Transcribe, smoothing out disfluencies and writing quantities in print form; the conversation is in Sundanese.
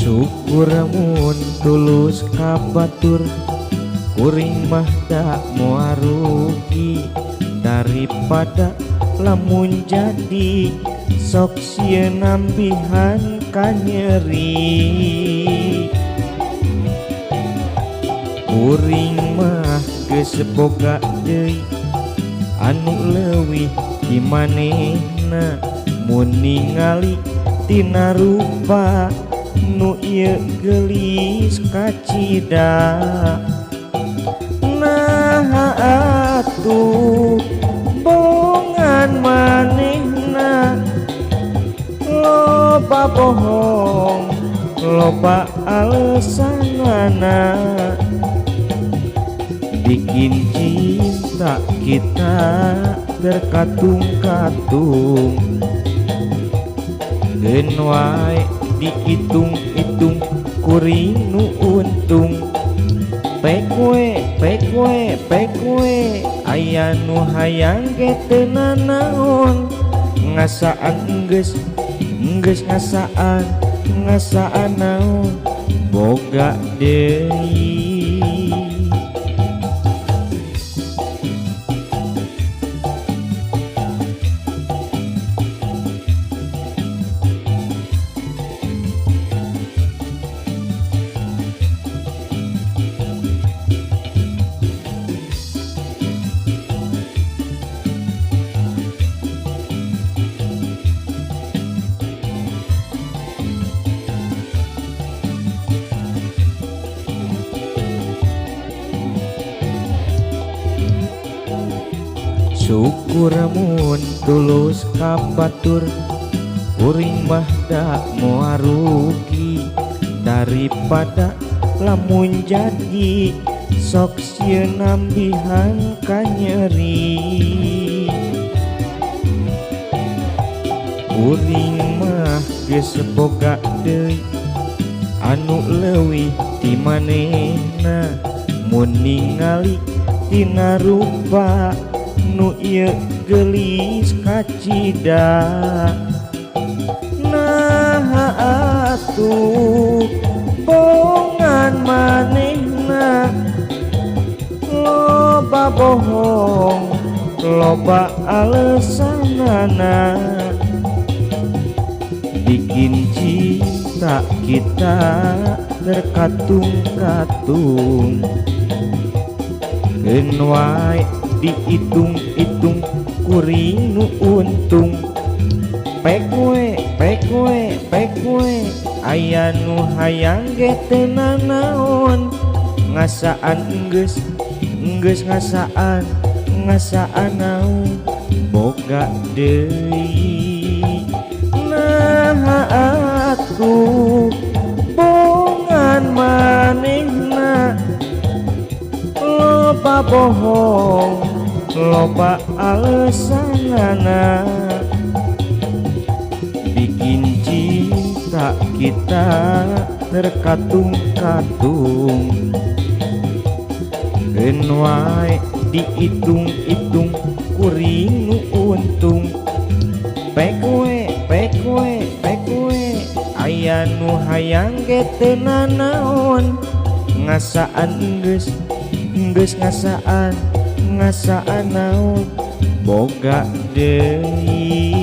Syukur mun tulus kabatur, kuring mah dak moal rugi. Daripada lamun jadi sok sieun nambihan ka nyeri. Kuring mah geus boga deui anu leuwih di manehna, mun ningali tina rupa nu ieu geulis kacida. Nah atuh bohongan manehna, loba bohong loba alesanana, bikin cinta kita terkatung-katung. Geun wae diitung-itung kuring nu untung. Pekwe aya nu hayang ge teu nanaon, ngasaan geus ngasaan naon boga deui. Syukur mun tulus kabatur, kuring mah dak moal rugi. Daripada lamun jadi sok sieun nambihan ka nyeri. Kuring mah geus boga deui anu leuwih di manehna, mun ningali tina rupa nu ieu geulis kacida. Nah atuh bohongan manehna, loba bohong loba alesanana, bikin cinta kita terkatung-katung. Geun wae diitung-itung kuring nu untung. Pekwe aya nu hayang ge teu nanaon, ngasaan geus ngasaan naon boga deui. Nah atuh bohongan manehna, loba bohong loba alesanana, bikin cinta kita terkatung-katung. Geun wae diitung-itung kuring nu untung. Pekwe aya nu hayang ge teu nanaon, ngasaan geus ngasaan naon boga deui.